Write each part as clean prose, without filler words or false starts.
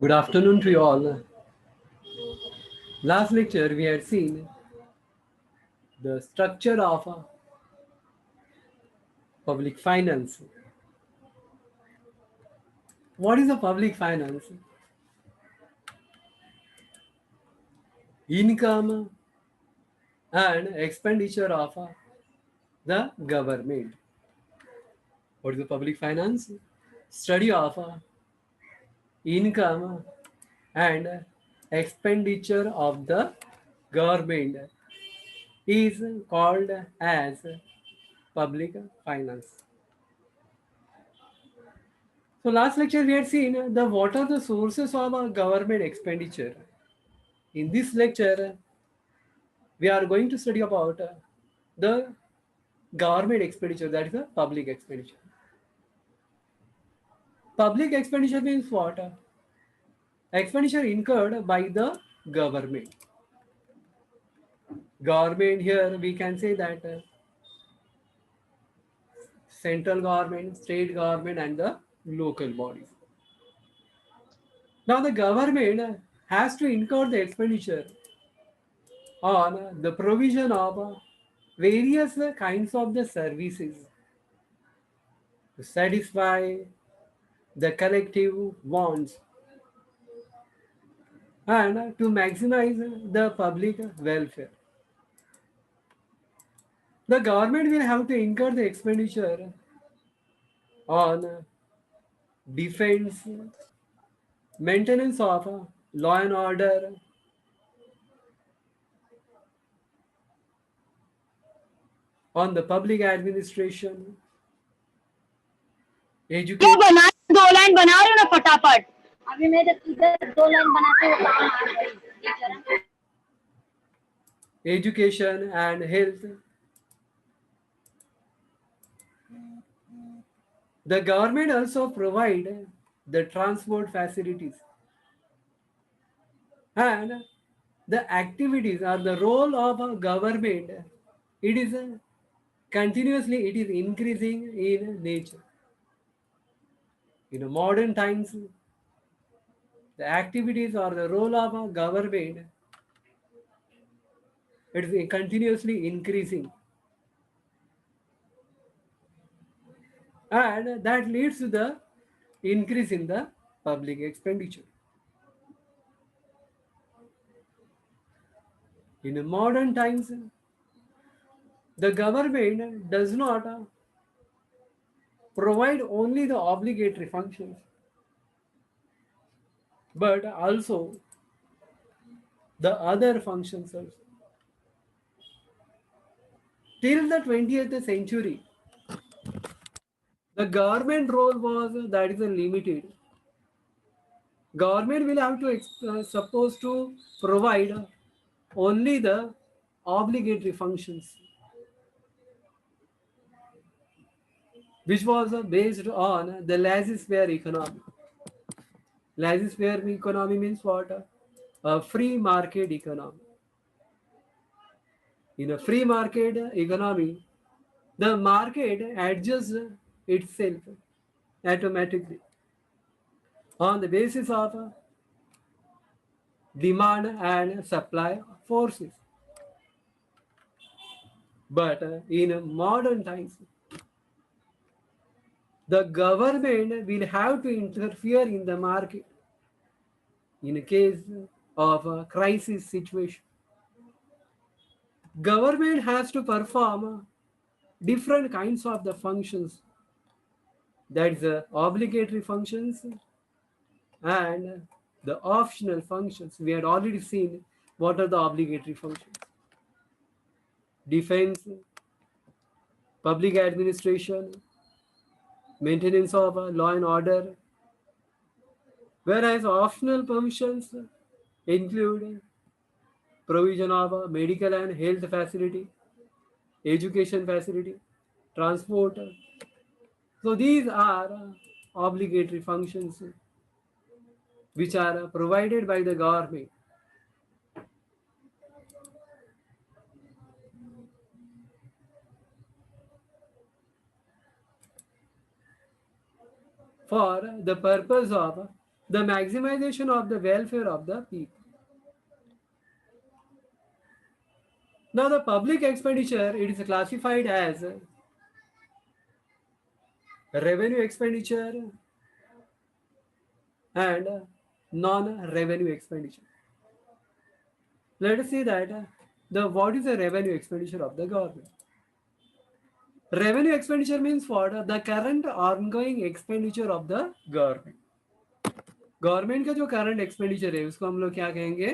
Good afternoon to you all. Last lecture we had seen the structure of public finance. What is a public finance? Income and expenditure of the government. What is the public finance? Study of income and expenditure of the government is called as public finance. So last lecture we had seen the what are the sources of our government expenditure. In this lecture, we are going to study about the government expenditure, that is the public expenditure. Public expenditure means what? Expenditure incurred by the government. Government here we can say that central government, state government and the local bodies. Now the government has to incur the expenditure on the provision of various kinds of the services to satisfy the collective wants and to maximize the public welfare. The government will have to incur the expenditure on defense, maintenance of law and order, on the public administration, जो education, बना 2 line बना रहे हो ना फटाफट। अभी मेरे इधर 2 लाइन बनाते हुए काम आ गई। education and health. The government also provide the transport facilities and the activities or the role of a government. It is continuously it is increasing in nature. In modern times, the activities or the role of a government it is continuously increasing, and that leads to the increase in the public expenditure. In modern times, the government does not provide only the obligatory functions, but also the other functions also. Till the 20th century, the government role was that is limited. Government will have to supposed to provide only the obligatory functions, which was based on the laissez-faire economy. Laissez-faire economy means what? A free market economy. In a free market economy, the market adjusts itself automatically on the basis of demand and supply forces. But in modern times, the government will have to interfere in the market in a case of a crisis situation. Government has to perform different kinds of the functions, that is the obligatory functions and the optional functions. We had already seen what are the obligatory functions: defense, public administration, maintenance of law and order, whereas optional functions include provision of medical and health facility, education facility, transport. So these are obligatory functions which are provided by the government. For the purpose of the maximization of the welfare of the people. Now, the public expenditure, it is classified as revenue expenditure and non-revenue expenditure. Let us see that the what is the revenue expenditure of the government. Revenue expenditure means what? The current ongoing expenditure of the government. Government का जो current expenditure है उसको हम लोग क्या कहेंगे?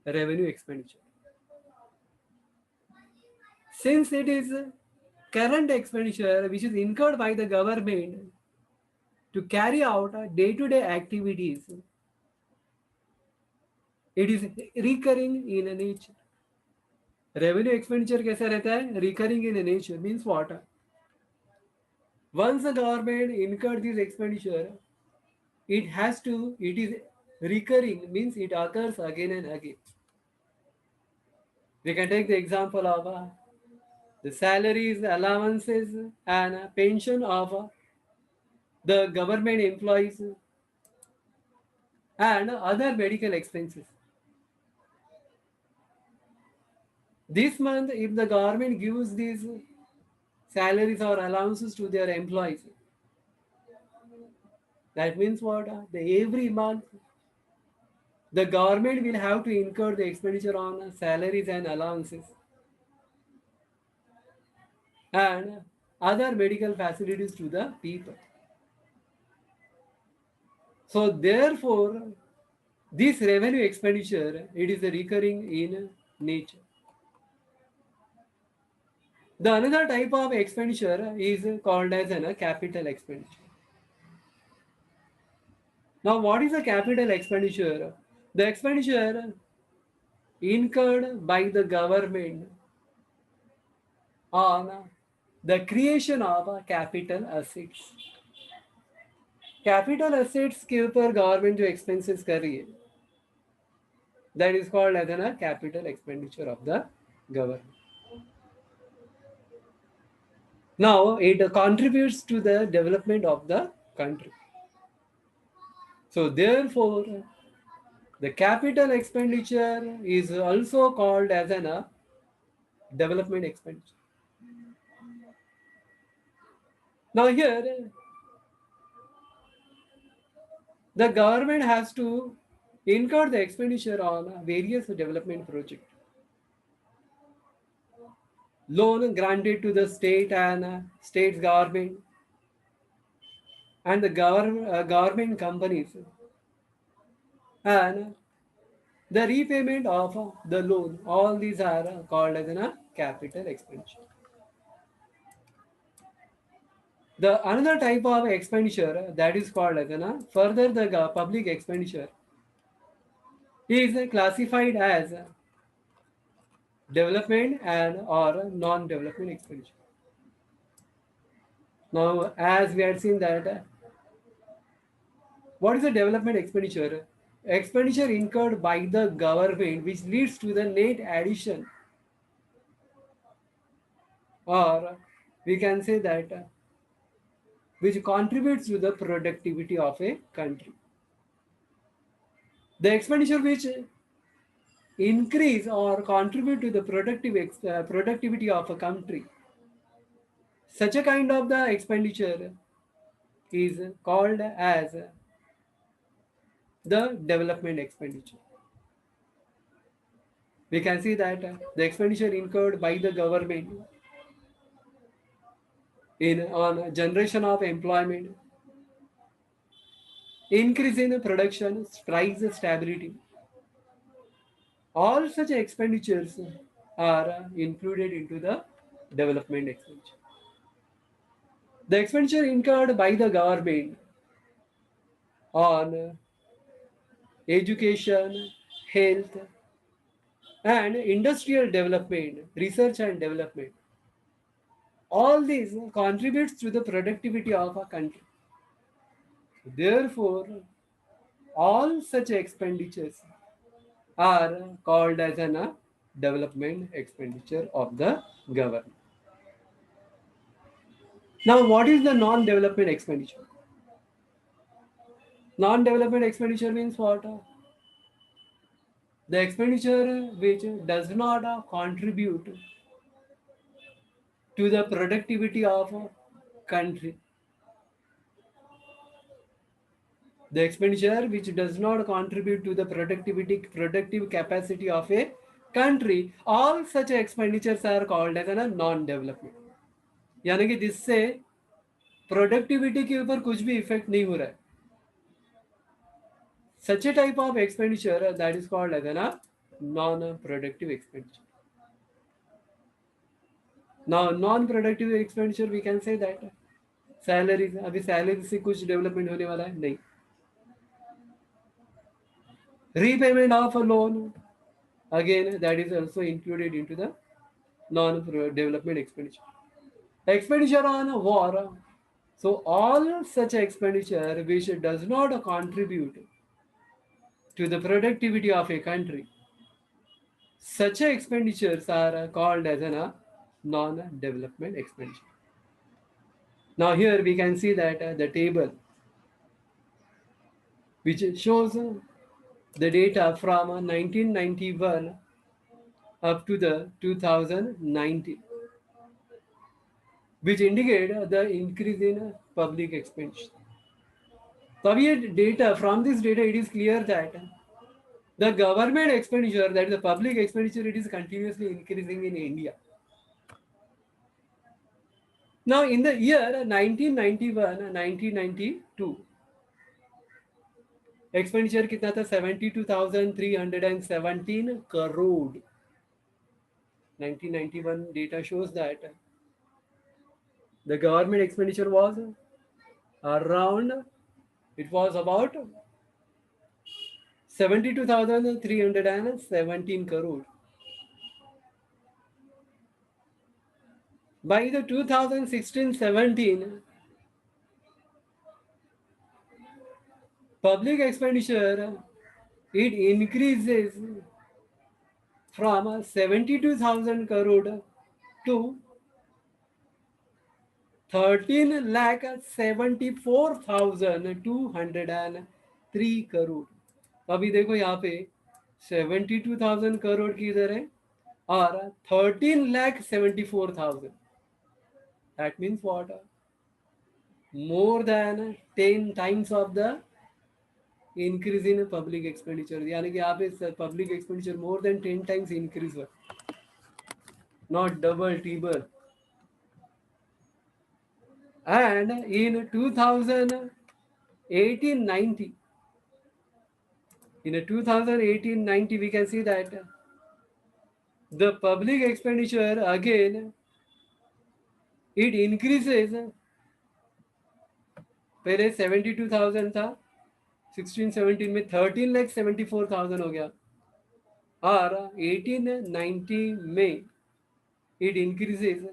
Revenue expenditure. Since it is current expenditure which is incurred by the government to carry out day-to-day activities, it is recurring in nature. Revenue expenditure कैसा रहता है? Recurring in nature. Means what? Once the government incurred this expenditure, it is recurring, means it occurs again and again. We can take the example of the salaries, allowances, and pension of the government employees and other medical expenses. This month, if the government gives these salaries or allowances to their employees, that means what? Every month, the government will have to incur the expenditure on salaries and allowances and other medical facilities to the people. So therefore, this revenue expenditure, it is recurring in nature. The another type of expenditure is called as a capital expenditure. Now, what is a capital expenditure? The expenditure incurred by the government on the creation of capital assets. Capital assets के ऊपर government जो expenses कर रही है, that is called as an capital expenditure of the government. Now it contributes to the development of the country. So therefore, the capital expenditure is also called as an development expenditure. Now here, the government has to incur the expenditure on various development projects. Loan granted to the state and state's government and the government companies, and the repayment of the loan, all these are called as a capital expenditure. The another type of expenditure that is called as further the public expenditure is classified as development and or non-development expenditure. Now, as we had seen that, what is the development expenditure? Expenditure incurred by the government which leads to the net addition, or we can say that which contributes to the productivity of a country. The expenditure which increase or contribute to the productivity of a country, such a kind of the expenditure is called as the development expenditure. We can see that the expenditure incurred by the government on generation of employment, increase in production, price stability, all such expenditures are included into the development expenditure. The expenditure incurred by the government on education, health, and industrial development, research and development, all these contributes to the productivity of a country. Therefore, all such expenditures are called as a development expenditure of the government. Now, what is the non-development expenditure? Non-development expenditure means what? The expenditure which does not contribute to the productivity of a country. The expenditure which does not contribute to the productive capacity of a country, all such expenditures are called as a non-development. यानी कि जिससे productivity के ऊपर कुछ भी effect नहीं हो रहा है. Such a type of expenditure that is called as a non-productive expenditure. Now, non-productive expenditure we can say that salaries. अभी सैलरी से कुछ डेवलपमेंट होने वाला है नहीं. Repayment of a loan, again that is also included into the non-development expenditure. Expenditure on war. So all such expenditure which does not contribute to the productivity of a country, such expenditures are called as a non-development expenditure. Now here we can see that the table which shows the data from 1991 up to the 2019, which indicate the increase in public expenditure. So data, from this data it is clear that the government expenditure, that is the public expenditure, it is continuously increasing in India. Now in the year 1991 1992, expenditure कितना था? 72,317 crore. 1991 data shows that the government expenditure was around, it was about 72,317 crore. By the 2016-17, public expenditure, it increases from 72,000 crore to 13,74,203 crore. अभी देखो यहाँ पे 72,000 करोड़ की इधर है और 13,74,000. That means what? More than 10 times of the increase in public expenditure. यानी कि यहाँ पे public expenditure more than 10 times increase हुआ, not double, triple. And in 2018-90, in 2018-90, we can see that the public expenditure again, it increases. पहले 72,000 था, 16-17 में 13,74,000 हो गया, और 18-19 में it increases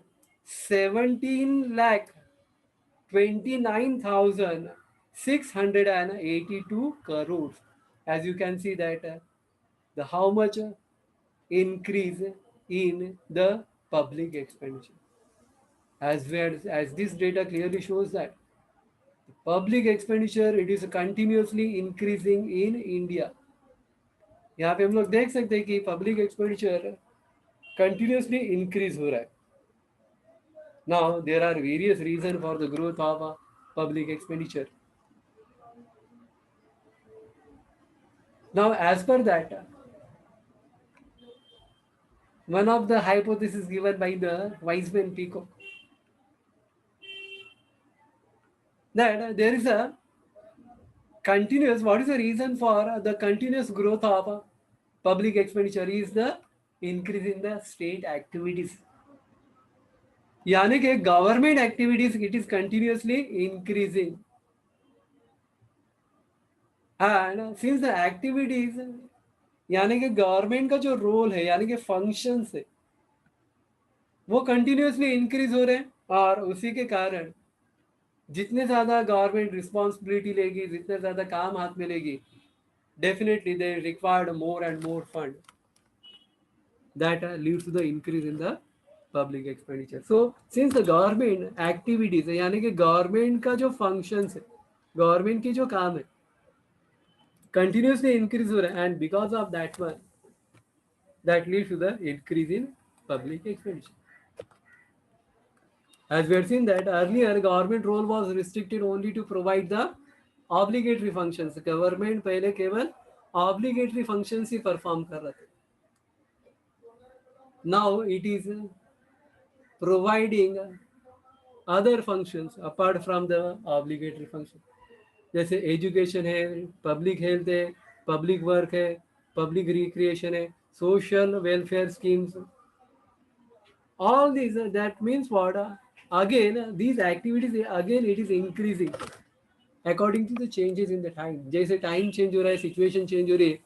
17,29,682 crores. As you can see that the how much increase in the public expenditure. As this data clearly shows that the public expenditure, it is continuously increasing in India. यहाँ पे हम लोग देख सकते हैं कि public expenditure continuously increase हो रहा है. Now there are various reasons for the growth of public expenditure. Now as per that, one of the hypotheses given by the Weizmann-Peacock, that there is a continuous, what is the reason for the continuous growth of public expenditure is the increase in the state activities. यानी कि government activities, it is continuously increasing. And since the activities, यानी कि government का जो role है, यानी कि functions है, वो कंटिन्यूसली इंक्रीज हो रहे हैं, और उसी के कारण जितने ज़्यादा गवर्नमेंट रिस्पॉन्सिबिलिटी लेगी, जितने ज़्यादा काम हाथ में लेगी, definitely they required more and more fund. That leads to the increase in the public expenditure. So since the government activities है, यानी कि गवर्नमेंट का जो फंक्शंस है, गवर्नमेंट की जो काम है, कंटिन्यूसली इंक्रीज हो रहा है, and because of that one that leads to the increase in public expenditure. As we have seen that earlier government role was restricted only to provide the obligatory functions. Government पहले केवल obligatory functions ही perform कर रहे थे. Now it is providing other functions apart from the obligatory function. जैसे education है, public health है, public work है, public recreation है, social welfare schemes, all these that means what again these activities again it is increasing according to the changes in the time. जैसे time change हो रहा है, situation change हो रही है,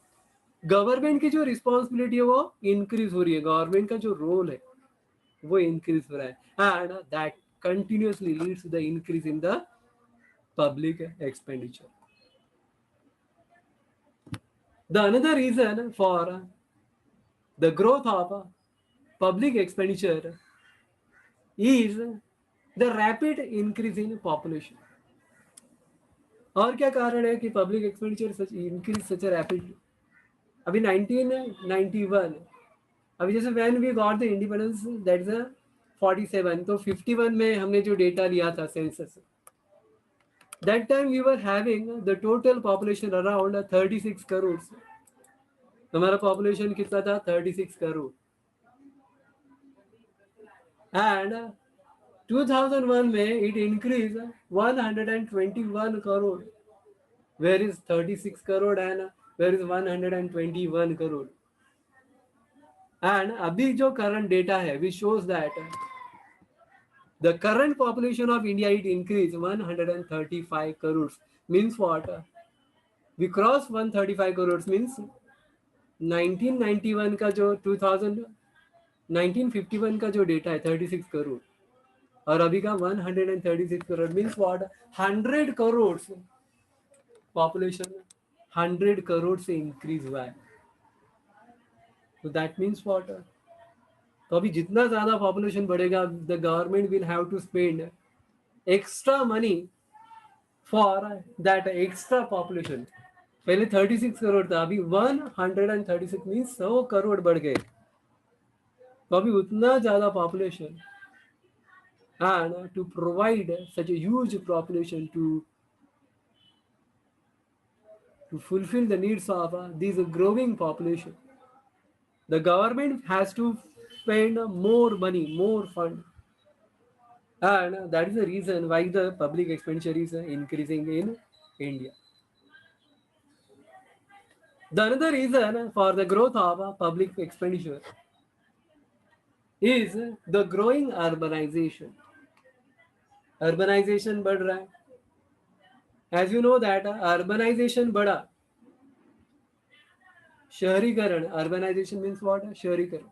गवर्नमेंट की जो रिस्पॉन्सिबिलिटी है वो इंक्रीज हो रही है, गवर्नमेंट का जो रोल है वो इंक्रीज हो रहा है, and that continuously leads to the increase in the public expenditure. The another reason for the growth of public expenditure is the rapid increase in population. और क्या कारण है कि public expenditure such increase such rapidly? अभी 1991, अभी जैसे when we got the independence that is 47, तो 51 में हमने जो डेटा लिया था census, that time we were having the total population around 36 crore. हमारा पॉपुलेशन कितना था? 36 करोड़. एंड 2001 में it increase 121 crore. Where is 36 crore and where is 121 crore? And अभी जो current data है which shows that the current population of India it increased 135 crores. Means what? We cross 135 crores means 1991 का जो 1951 का जो डेटा है 36 करोड़ और अभी का 136 crore means what? 100 crore population 100 crore से इंक्रीज हुआ है. तो दैट मीन्स व्हाट? तो अभी जितना ज्यादा पॉपुलेशन बढ़ेगा the government will have to spend extra money for that extra population. पहले 36 करोड़ था, अभी 136 मीन्स 100 करोड़ बढ़ गए. तो अभी उतना ज्यादा population, and to provide such a huge population to fulfill the needs of this growing population, the government has to spend more money, more fund, and that is the reason why the public expenditure is increasing in India. The another reason for the growth of public expenditure is the growing urbanization. Urbanization बढ़ रहा है. As you know that urbanization बढ़ा, शहरीकरण, urbanization means what? शहरीकरण.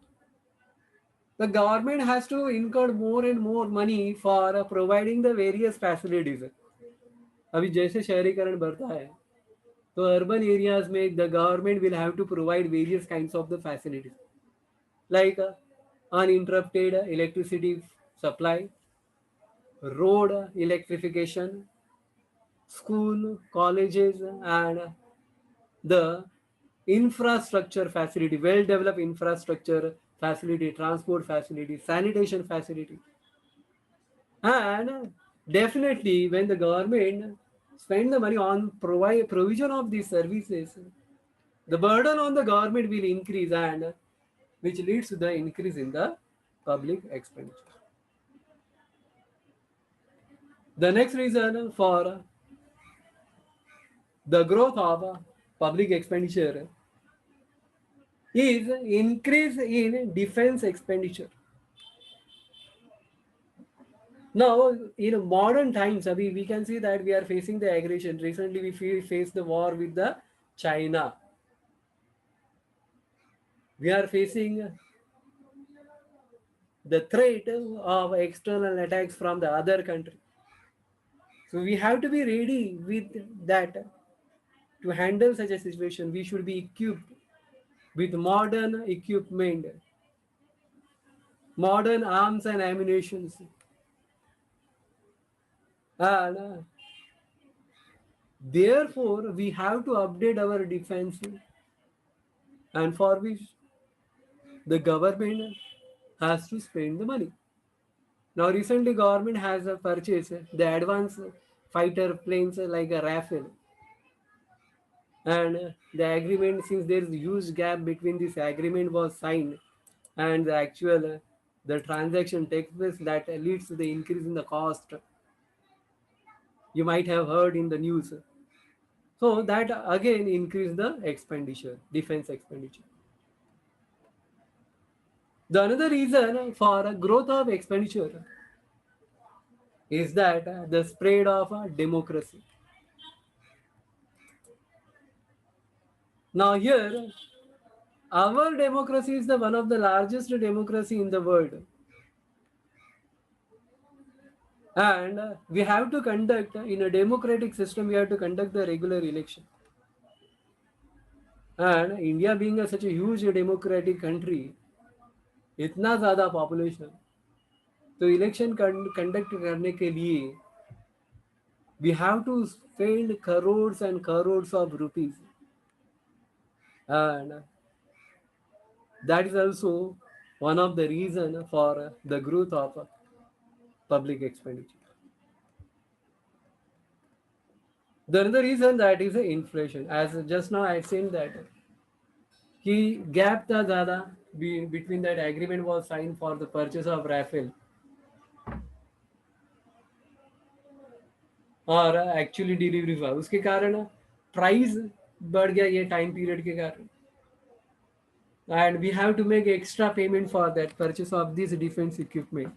The government has to incur more and more money for providing the various facilities. अभी जैसे शहरीकरण बढ़ता है तो urban areas में the government will have to provide various kinds of the facilities like uninterrupted electricity supply, road electrification, school, colleges, and the infrastructure facility, well developed infrastructure facility, transport facility, sanitation facility. And definitely when the government spend the money on provision of these services, the burden on the government will increase, and which leads to the increase in the public expenditure. The next reason for the growth of public expenditure is increase in defense expenditure. Now, in modern times, we can see that we are facing the aggression. Recently, we faced the war with the China. We are facing the threat of external attacks from the other country. So we have to be ready with that. To handle such a situation, we should be equipped with modern equipment, modern arms and ammunition, and Therefore, we have to update our defense, and for which the government has to spend the money. Now, recently, government has purchased the advanced fighter planes like a Rafale, and the agreement, since there is a huge gap between this agreement was signed and the actual the transaction takes place, that leads to the increase in the cost. You might have heard in the news. So that again increase the expenditure, defense expenditure. The another reason for growth of expenditure is that the spread of democracy. Now here, our democracy is the one of the largest democracy in the world, and we have to conduct in a democratic system. We have to conduct the regular election, and India being such a huge democratic country, इतना ज़्यादा population, तो election conduct करने के लिए we have to spend crores and crores of rupees, and that is also one of the reason for the growth of public expenditure. The another reason that is inflation. As just now I said that कि gap था ज़्यादा between that agreement was signed for the purchase of Rafale और actually delivery हुआ, उसके कारण price बढ़ गया ये टाइम पीरियड के कारण, and we have to make extra payment for that purchase of this defense equipment.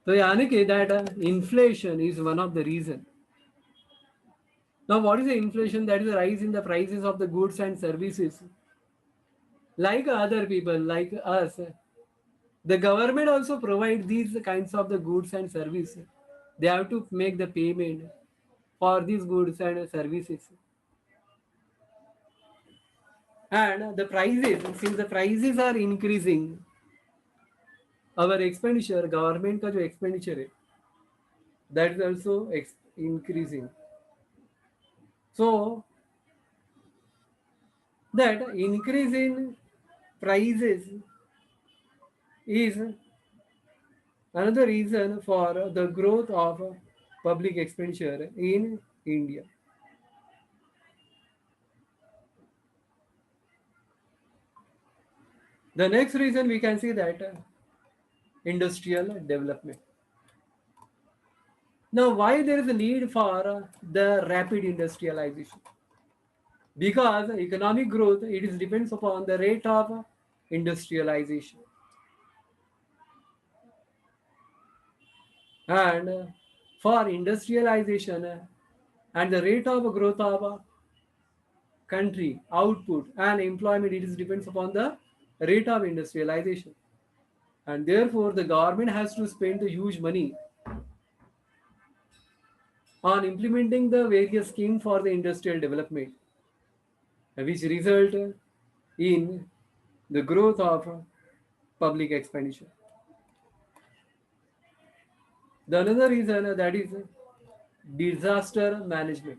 So यानी कि that inflation is one of the reason. Now what is the inflation? That is the rise in the prices of the goods and services. Like other people, like us, the government also provide these kinds of the goods and services. They have to make the payment for these goods and services. And the prices, since the prices are increasing, our expenditure, government का जो expenditure है, that is also increasing. So that increase in prices is another reason for the growth of public expenditure in India. The next reason we can see that industrial development. Now, why there is a need for the rapid industrialization? Because economic growth, it is depends upon the rate of industrialization, and for industrialization and the rate of growth of country output and employment, it is depends upon the rate of industrialization, and therefore the government has to spend a huge money on implementing the various schemes for the industrial development, which result in the growth of public expenditure. The another reason that is disaster management.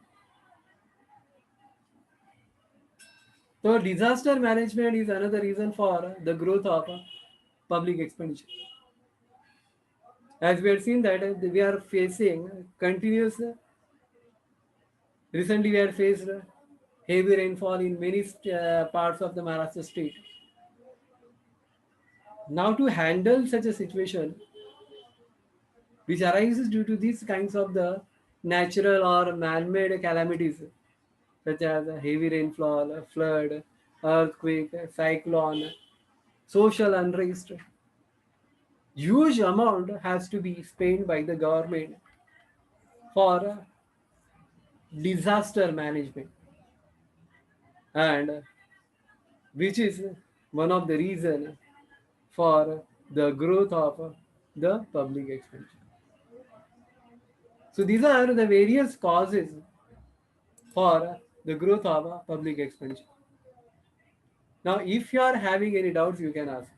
So disaster management is another reason for the growth of public expenditure. As we have seen that we are facing continuous, recently we are faced heavy rainfall in many parts of the Maharashtra state. Now to handle such a situation which arises due to these kinds of the natural or man-made calamities such as heavy rainfall, flood, earthquake, cyclone, social unrest, huge amount has to be spent by the government for disaster management, and which is one of the reason for the growth of the public expenditure. So these are the various causes for the growth of public expenditure. Now, if you are having any doubts, you can ask.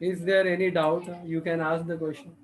Is there any doubt? You can ask the question.